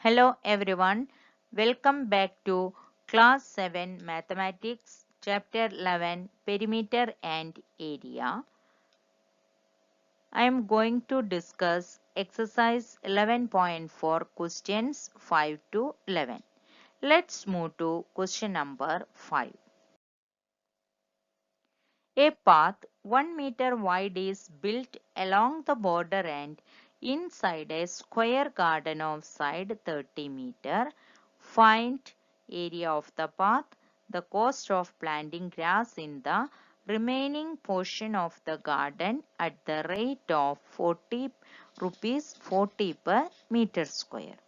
Hello everyone, welcome back to Class 7 Mathematics, Chapter 11 Perimeter and Area. I am going to discuss exercise 11.4 questions 5 to 11. Let's move to question number 5. A path 1 meter wide is built along the border and inside a square garden of side 30 meter. Find area of the path, the cost of planting grass in the remaining portion of the garden at the rate of 40 rupees 40 per meter square.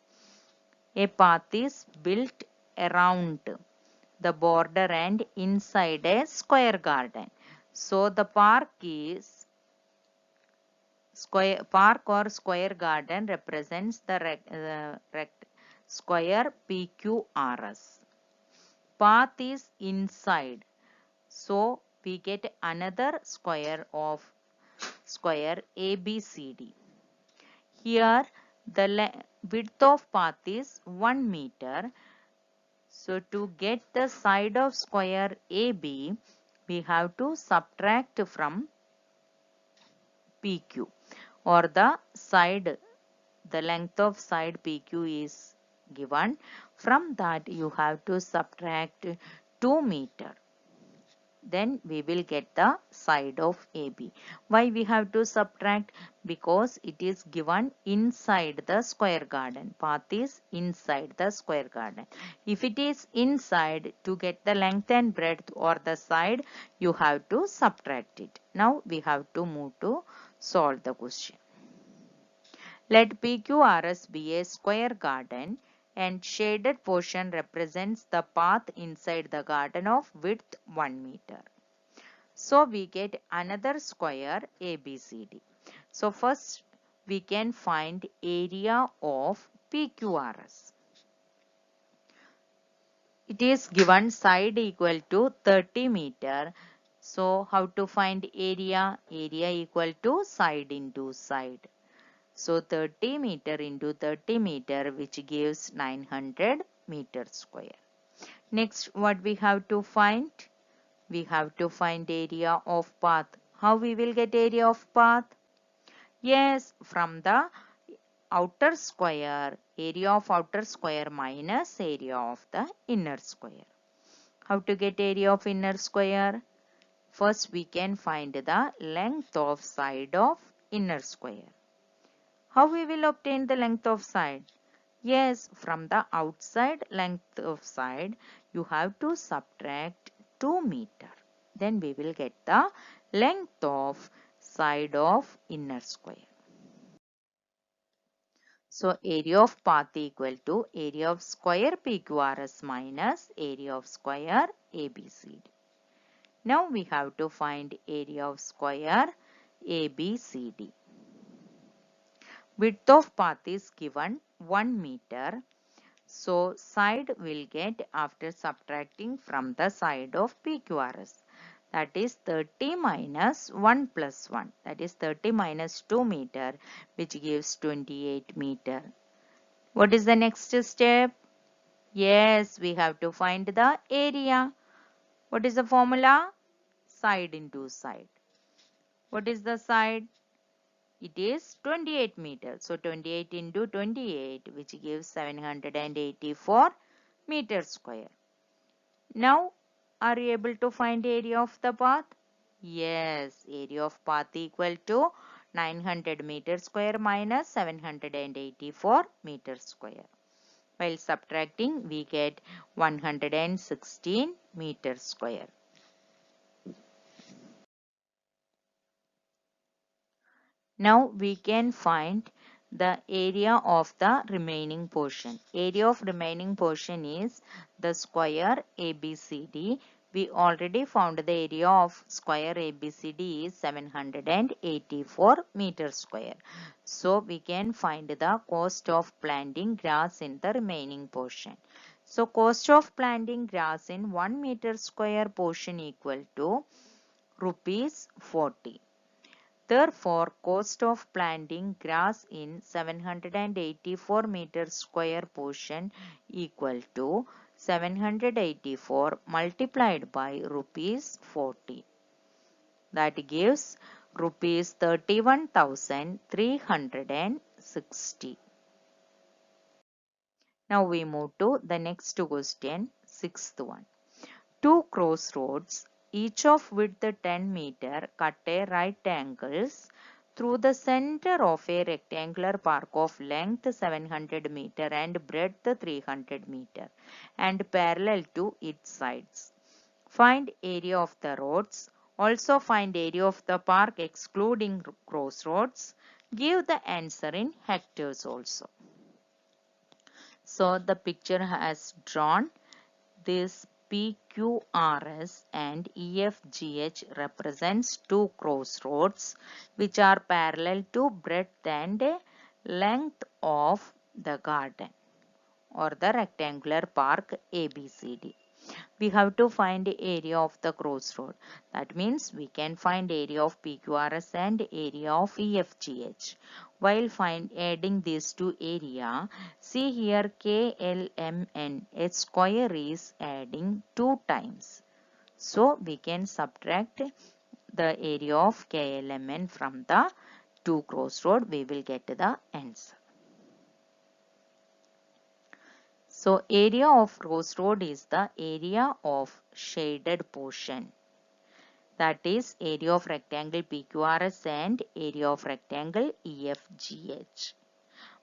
A path is built around the border and inside a square garden. So the park or square garden represents the square PQRS. Path is inside. So we get another square of square ABCD. Here the width of path is 1 meter. So to get the side of square AB, we have to subtract from PQ, or the length of side PQ is given. From that you have to subtract 2 meter. Then we will get the side of AB. Why we have to subtract? Because it is given inside the square garden. Path is inside the square garden. If it is inside, to get the length and breadth or the side, you have to subtract it. Now we have to move to solve the question. Let PQRS be a square garden and shaded portion represents the path inside the garden of width 1 meter. So we get another square ABCD. So first we can find area of PQRS. It is given side equal to 30 meter. So how to find area? Area equal to side into side. So 30 meter into 30 meter, which gives 900 meter square. Next, what we have to find? We have to find area of path. How we will get area of path? Yes, from the outer square, area of outer square minus area of the inner square. How to get area of inner square? First, we can find the length of side of inner square. How we will obtain the length of side? Yes, from the outside length of side, you have to subtract 2 meter. Then we will get the length of side of inner square. So area of path equal to area of square PQRS minus area of square ABCD. Now we have to find area of square ABCD. Width of path is given 1 meter. So side will get after subtracting from the side of PQRS. That is 30 minus 1 plus 1. That is 30 minus 2 meter, which gives 28 meter. What is the next step? Yes, we have to find the area. What is the formula? Side into side. What is the side? It is 28 meters. So 28 into 28, which gives 784 meters square. Now, are you able to find area of the path? Yes, area of path equal to 900 meters square minus 784 meters square. While subtracting, we get 116 meters square. Now we can find the area of the remaining portion. Area of remaining portion is the square ABCD. We already found the area of square ABCD is 784 meters square. So we can find the cost of planting grass in the remaining portion. So cost of planting grass in 1 meter square portion equal to rupees 40. Therefore, cost of planting grass in 784 meter square portion equal to 784 multiplied by rupees 40. That gives rupees 31,360. Now we move to the next question, sixth one. Two crossroads, each of width 10 meter, cut a right angles through the center of a rectangular park of length 700 meter and breadth 300 meter and parallel to its sides. Find area of the roads. Also find area of the park excluding crossroads. Give the answer in hectares also. So the picture has drawn this PQRS and EFGH represents two crossroads which are parallel to breadth and length of the garden or the rectangular park ABCD. We have to find the area of the crossroad. That means we can find area of PQRS and area of EFGH. While adding these two area, see here KLMN, a square is adding 2 times. So we can subtract the area of KLMN from the two crossroad. We will get the answer. So area of crossroad is the area of shaded portion. That is area of rectangle PQRS and area of rectangle EFGH.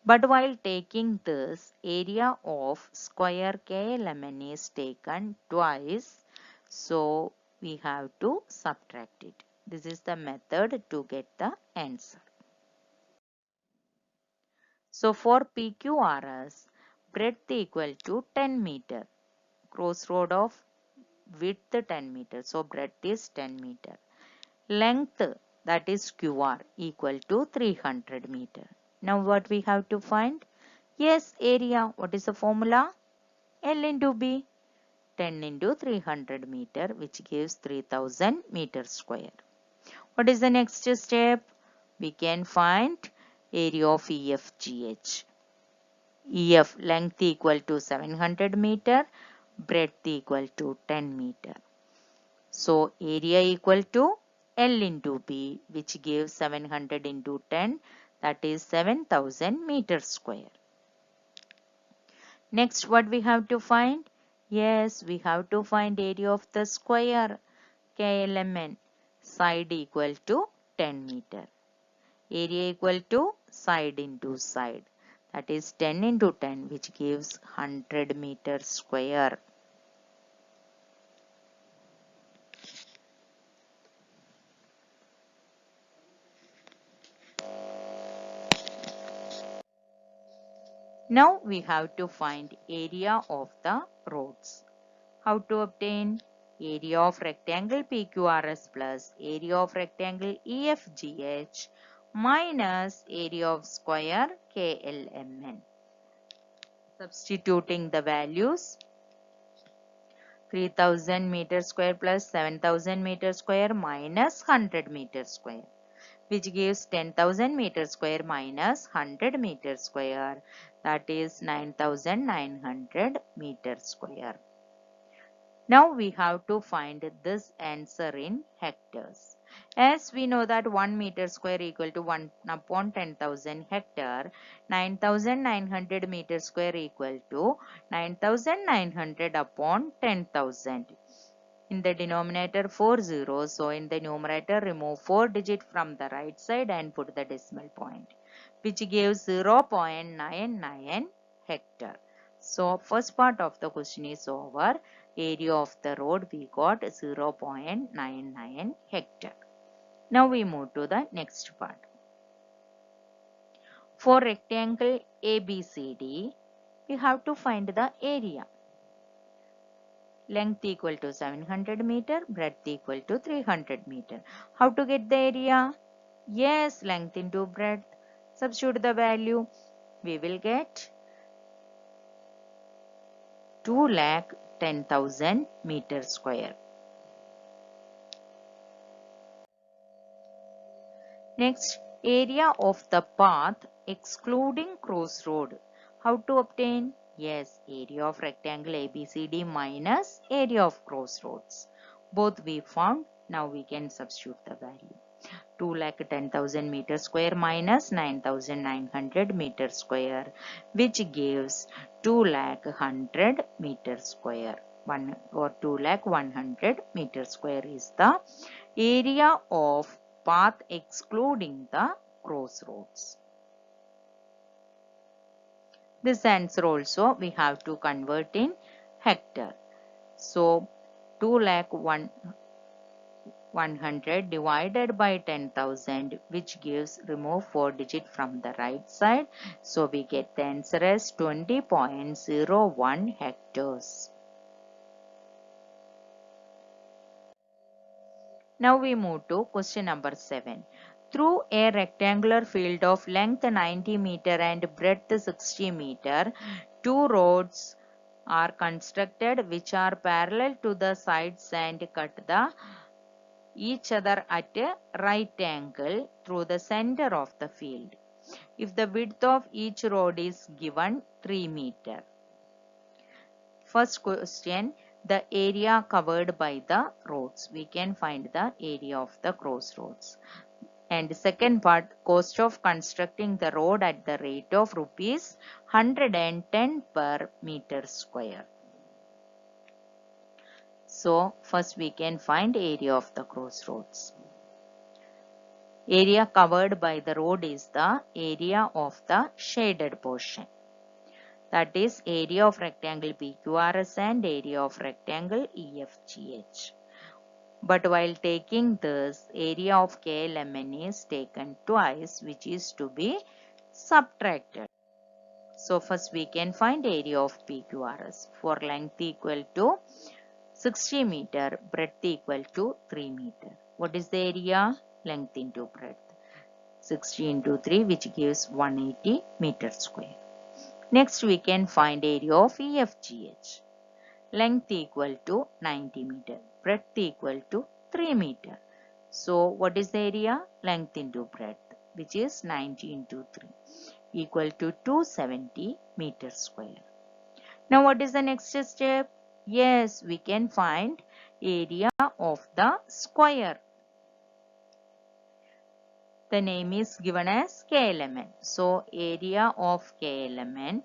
But while taking this, area of square KLMN is taken twice. So we have to subtract it. This is the method to get the answer. So for PQRS, breadth equal to 10 meter. Crossroad of width 10 meter. So breadth is 10 meter. Length, that is QR, equal to 300 meter. Now what we have to find? Yes, area. What is the formula? L into B. 10 into 300 meter, which gives 3000 meter square. What is the next step? We can find area of EFGH. EF, length equal to 700 meter, breadth equal to 10 meter. So area equal to L into B, which gives 700 into 10, that is 7000 meter square. Next, what we have to find? Yes, we have to find area of the square KLMN. Side equal to 10 meter. Area equal to side into side. That is 10 into 10, which gives 100 meter square. Now we have to find area of the roads. How to obtain? Area of rectangle PQRS plus area of rectangle EFGH minus area of square KLMN. Substituting the values, 3000 meter square plus 7000 meter square minus 100 meter square, which gives 10,000 meter square minus 100 meter square, that is 9,900 meter square. Now we have to find this answer in hectares. As we know that 1 meter square equal to 1 upon 10,000 hectare, 9,900 meter square equal to 9,900 upon 10,000. In the denominator 4 zeros, so in the numerator remove 4 digit from the right side and put the decimal point, which gives 0.99 hectare. So first part of the question is over. Area of the road we got 0.99 hectare. Now we move to the next part. For rectangle ABCD, we have to find the area. Length equal to 700 meter, breadth equal to 300 meter. How to get the area? Yes, length into breadth. Substitute the value. We will get 2,10,000 meter square. Next, area of the path excluding crossroad. How to obtain? Yes, area of rectangle ABCD minus area of crossroads. Both we found. Now we can substitute the value. 2,10,000 meter square minus 9,900 meter square, which gives 2,100 meter square. 2,100 meter square is the area of path excluding the crossroads. This answer also we have to convert in hectare. So 2,100 divided by 10,000, which gives remove 4 digit from the right side. So we get the answer as 20.01 hectares. Now we move to question number 7. Through a rectangular field of length 90 meter and breadth 60 meter, two roads are constructed which are parallel to the sides and cut each other at a right angle through the center of the field. If the width of each road is given 3 meter. First question, the area covered by the roads. We can find the area of the crossroads. And second part, cost of constructing the road at the rate of rupees 110 per meter square. So first we can find area of the crossroads. Area covered by the road is the area of the shaded portion. That is area of rectangle PQRS and area of rectangle EFGH. But while taking this, area of KLMN is taken twice, which is to be subtracted. So first we can find area of PQRS for length equal to 60 meter, breadth equal to 3 meter. What is the area? Length into breadth. 60 into 3, which gives 180 meter square. Next we can find area of EFGH. Length equal to 90 meter, breadth equal to 3 meter. So what is the area? Length into breadth, which is 90 into 3, equal to 270 meter square. Now what is the next step? Yes, we can find area of the square. The name is given as K element. So area of K element.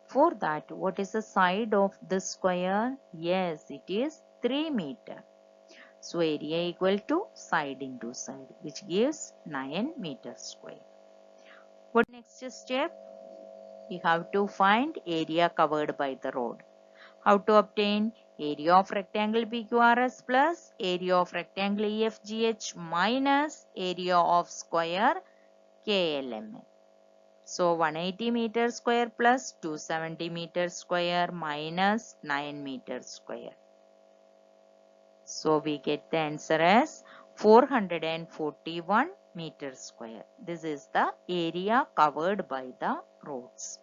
For that, what is the side of the square? Yes, it is 3 meter. So area equal to side into side, which gives 9 meter square. What next step? We have to find area covered by the road. How to obtain? Area of rectangle PQRS plus area of rectangle EFGH minus area of square KLMN. So 180 meter square plus 270 meter square minus 9 meter square. So we get the answer as 441 meter square. This is the area covered by the roads.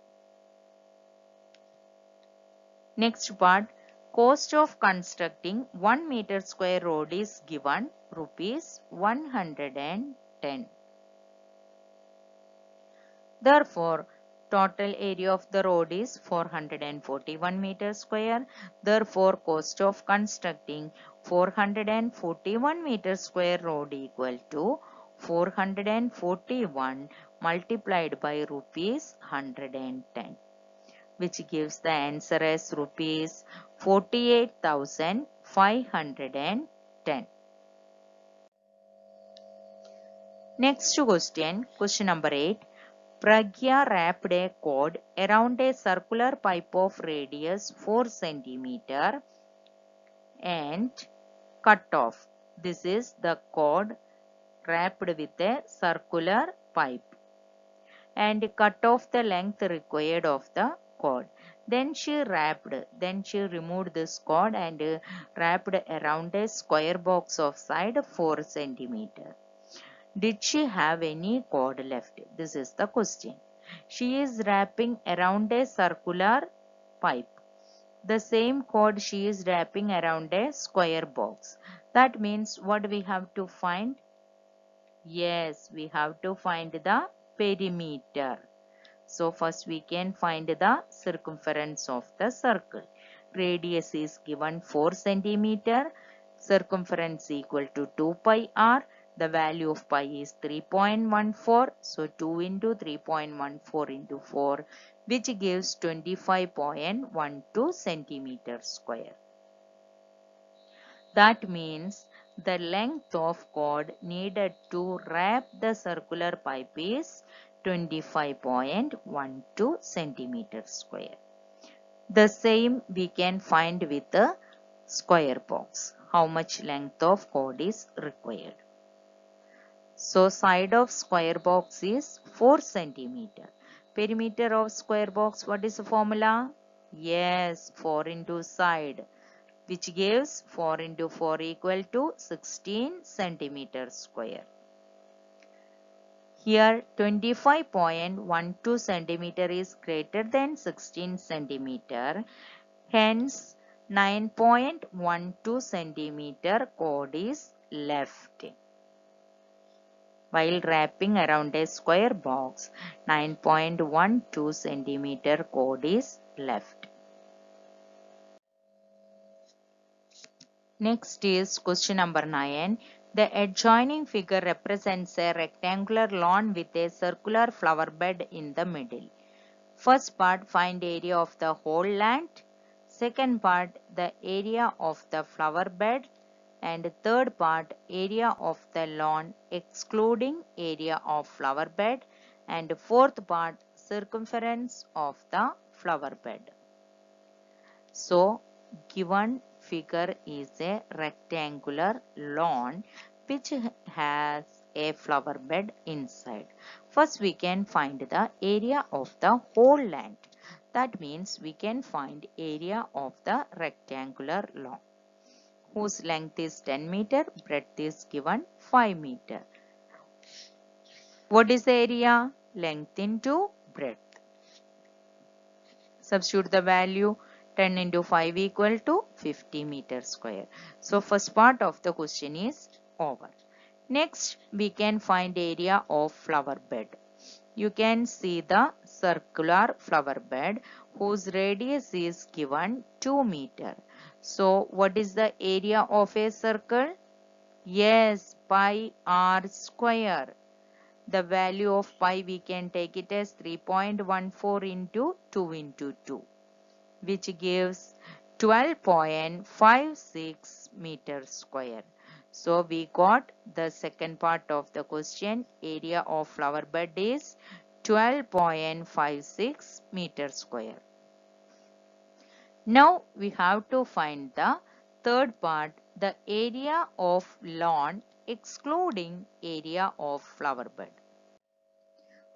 Next part, cost of constructing 1 meter square road is given rupees 110. Therefore, total area of the road is 441 meter square. Therefore, cost of constructing 441 meter square road equal to 441 multiplied by rupees 110, which gives the answer as rupees 48,510. Next question, question number 8. Pragya wrapped a cord around a circular pipe of radius 4 cm and cut off. This is the cord wrapped with a circular pipe and cut off the length required of the cord. Then she removed this cord and wrapped around a square box of side 4 cm. Did she have any cord left? This is the question. She is wrapping around a circular pipe. The same cord she is wrapping around a square box. That means what we have to find? Yes, we have to find the perimeter. So first we can find the circumference of the circle. Radius is given 4 centimeter. Circumference equal to 2 pi r. The value of pi is 3.14. So 2 into 3.14 into 4, which gives 25.12 centimeter square. That means the length of cord needed to wrap the circular pipe is 25.12 centimeter square. The same we can find with a square box. How much length of cord is required? So side of square box is 4 centimeter. Perimeter of square box, what is the formula? Yes, 4 into side, which gives 4 into 4 equal to 16 centimeter square. Here 25.12 centimeter is greater than 16 centimeter. Hence 9.12 centimeter cord is left. While wrapping around a square box, 9.12 centimeter cord is left. Next is question number 9. The adjoining figure represents a rectangular lawn with a circular flower bed in the middle. First part, find area of the whole land. Second part, the area of the flower bed. And third part, area of the lawn excluding area of flower bed. And fourth part, circumference of the flower bed. So, given figure is a rectangular lawn which has a flower bed inside. First we can find the area of the whole land. That means we can find area of the rectangular lawn whose length is 10 meter, breadth is given 5 meter. What is the area? Length into breadth. Substitute the value. 10 into 5 equal to 50 meter square. So first part of the question is over. Next we can find area of flower bed. You can see the circular flower bed whose radius is given 2 meter. So what is the area of a circle? Yes, pi r square. The value of pi we can take it as 3.14 into 2 into 2. Which gives 12.56 meters square. So we got the second part of the question. Area of flower bed is 12.56 meters square. Now we have to find the third part, the area of lawn excluding area of flower bed.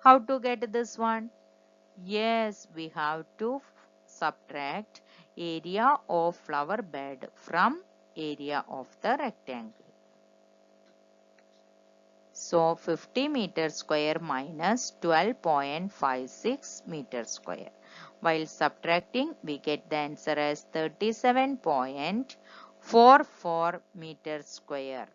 How to get this one? Yes, we have to subtract area of flower bed from area of the rectangle. So 50 meter square minus 12.56 meter square. While subtracting, we get the answer as 37.44 meter square.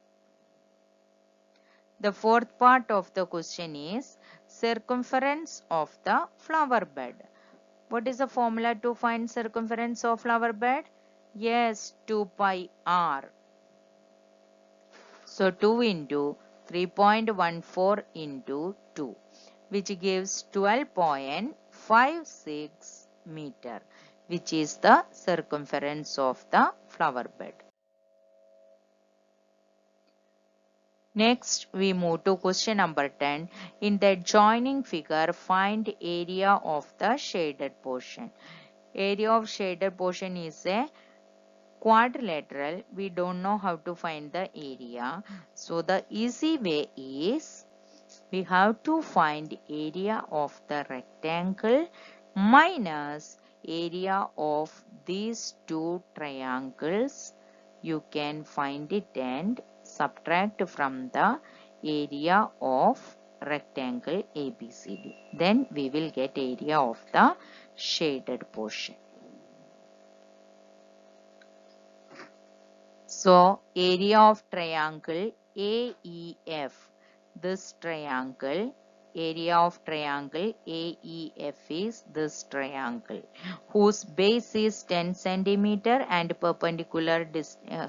The fourth part of the question is circumference of the flower bed. What is the formula to find circumference of flower bed? Yes, 2 pi r. So 2 into 3.14 into 2, which gives 12.56 meter, which is the circumference of the flower bed. Next, we move to question number 10. In the adjoining figure, find area of the shaded portion. Area of shaded portion is a quadrilateral. We don't know how to find the area. So the easy way is we have to find area of the rectangle minus area of these two triangles. You can find it and subtract from the area of rectangle ABCD. Then we will get area of the shaded portion. So area of triangle AEF. this triangle, area of triangle AEF is this triangle whose base is 10 centimeter and perpendicular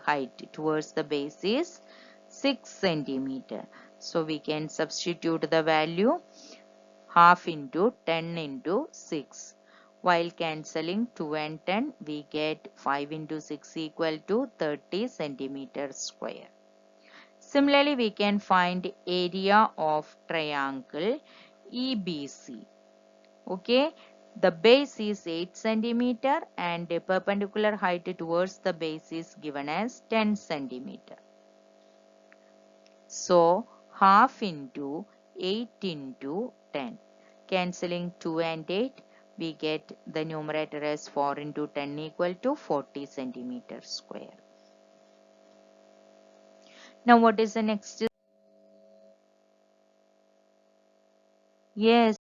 height towards the base is 6 centimeter. So we can substitute the value half into 10 into 6. While cancelling 2 and 10, we get 5 into 6 equal to 30 centimeters square. Similarly, we can find area of triangle EBC. Okay, the base is 8 centimeter and the perpendicular height towards the base is given as 10 centimeter. So, half into 8 into 10. Cancelling 2 and 8, we get the numerator as 4 into 10 equal to 40 centimeters square. Now, what is the next? Yes,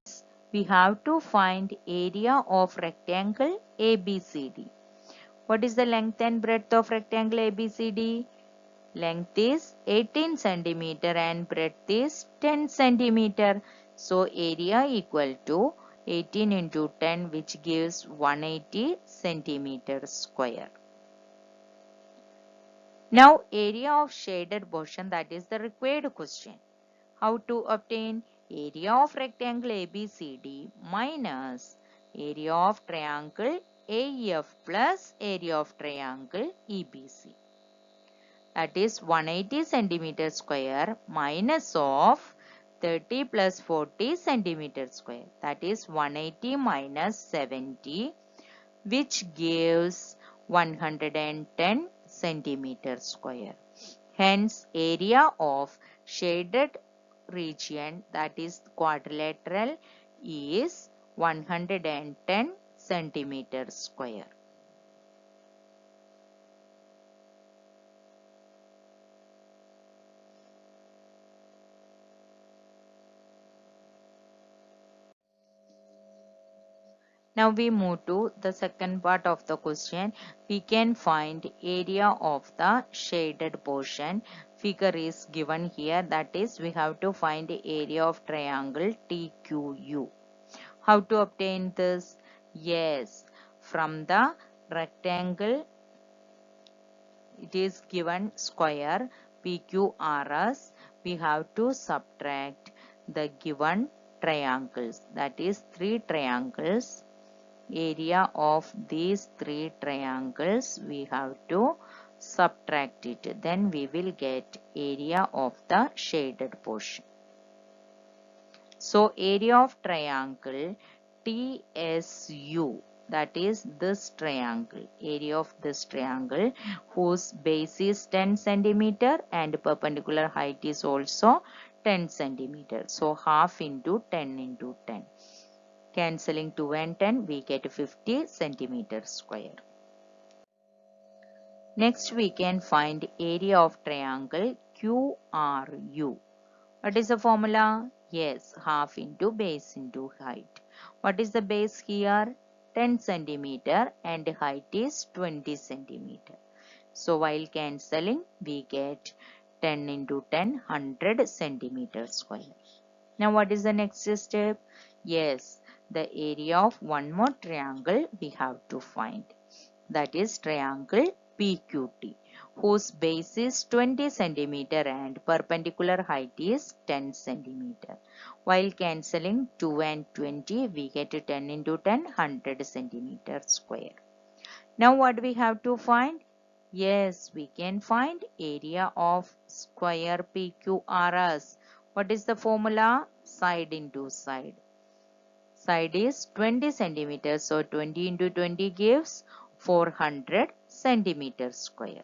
we have to find area of rectangle ABCD. What is the length and breadth of rectangle ABCD? Length is 18 centimeter and breadth is 10 centimeter. So area equal to 18 into 10, which gives 180 centimeters square. Now area of shaded portion, that is the required question. How to obtain area of rectangle ABCD minus area of triangle AEF plus area of triangle EBC. That is 180 centimeters square minus of 30 plus 40 centimeters square. That is 180 minus 70, which gives 110 centimeters square. Hence, area of shaded region, that is quadrilateral, is 110 centimeters square. Now we move to the second part of the question. We can find area of the shaded portion. Figure is given here, that is we have to find the area of triangle TQU. How to obtain this? Yes, from the rectangle it is given square PQRS, we have to subtract the given triangles, that is 3 triangles. Area of these 3 triangles we have to subtract it, then we will get area of the shaded portion. So area of triangle TSU, that is this triangle, area of this triangle whose base is 10 centimeter and perpendicular height is also 10 centimeter. So half into 10 into 10. Cancelling 2 and 10, we get 50 centimeters square. Next, we can find area of triangle QRU. What is the formula? Yes, half into base into height. What is the base here? 10 centimeter and height is 20 centimeter. So while cancelling, we get 10 into 10, 100 centimeters square. Now what is the next step? Yes, the area of one more triangle we have to find. That is triangle PQT, whose base is 20 centimeter and perpendicular height is 10 centimeter. While cancelling 2 and 20, we get 10 into 10, 100 centimeter square. Now what we have to find? Yes, we can find area of square PQRS. What is the formula? Side into side. Side is 20 centimeters. So 20 into 20 gives 400 centimeters square.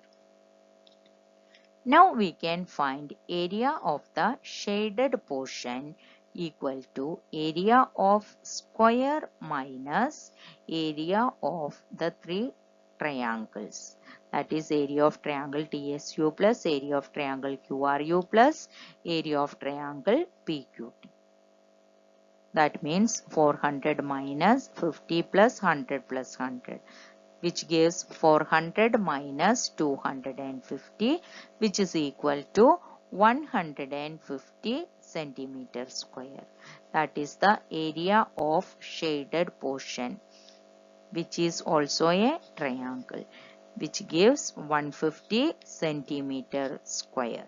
Now we can find area of the shaded portion equal to area of square minus area of the 3 triangles. That is area of triangle TSU plus area of triangle QRU plus area of triangle PQT. That means 400 minus 50 plus 100 plus 100, which gives 400 minus 250, which is equal to 150 centimeter square. That is the area of shaded portion, which is also a triangle, which gives 150 centimeter square.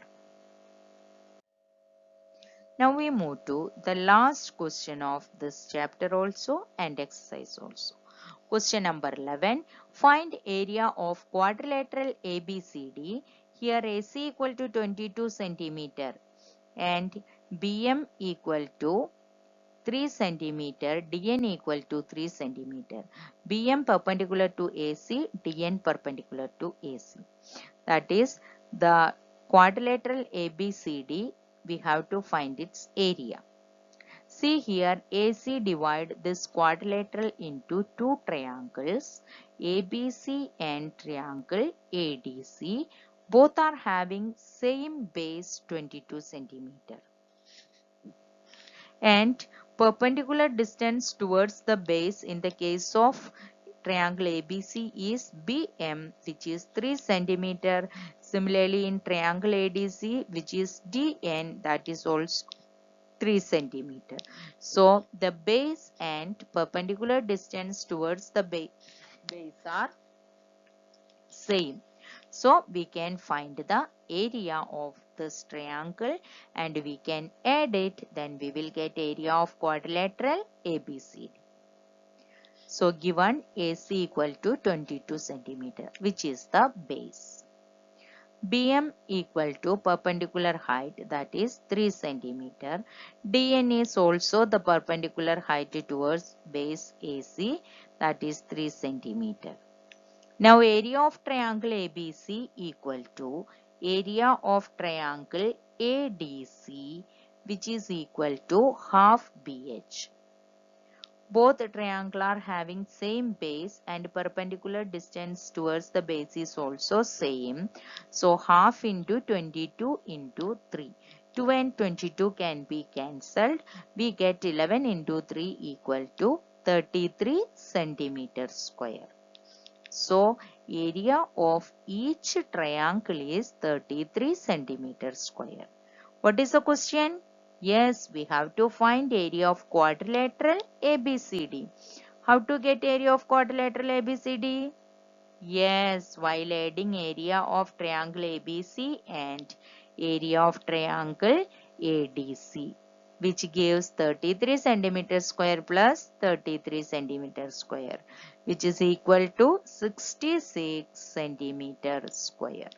Now we move to the last question of this chapter also and exercise also. Question number 11. Find area of quadrilateral ABCD. Here AC equal to 22 centimeter and BM equal to 3 centimeter, DN equal to 3 centimeter. BM perpendicular to AC, DN perpendicular to AC. That is the quadrilateral ABCD. We have to find its area. See here, AC divide this quadrilateral into two triangles, ABC and triangle ADC. Both are having same base 22 centimeter. And perpendicular distance towards the base in the case of triangle ABC is BM, which is 3 centimeter. Similarly in triangle ADC, which is DN, that is also 3 centimeter. So the base and perpendicular distance towards the base are same. So we can find the area of this triangle and we can add it, then we will get area of quadrilateral ABCD. So given AC equal to 22 centimeter, which is the base. BM equal to perpendicular height, that is 3 centimeter. DN is also the perpendicular height towards base AC, that is 3 centimeter. Now area of triangle ABC equal to area of triangle ADC, which is equal to half BH. Both triangle are having same base and perpendicular distance towards the base is also same. So half into 22 into 3. 2 and 22 can be cancelled. We get 11 into 3 equal to 33 centimeter square. So area of each triangle is 33 centimeter square. What is the question? Yes, we have to find area of quadrilateral ABCD. How to get area of quadrilateral ABCD? Yes, while adding area of triangle ABC and area of triangle ADC, which gives 33 centimeter square plus 33 centimeter square, which is equal to 66 centimeter square.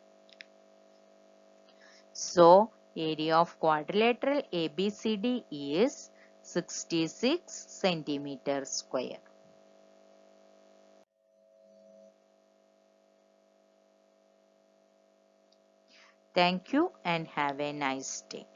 So area of quadrilateral ABCD is 66 centimeter square. Thank you and have a nice day.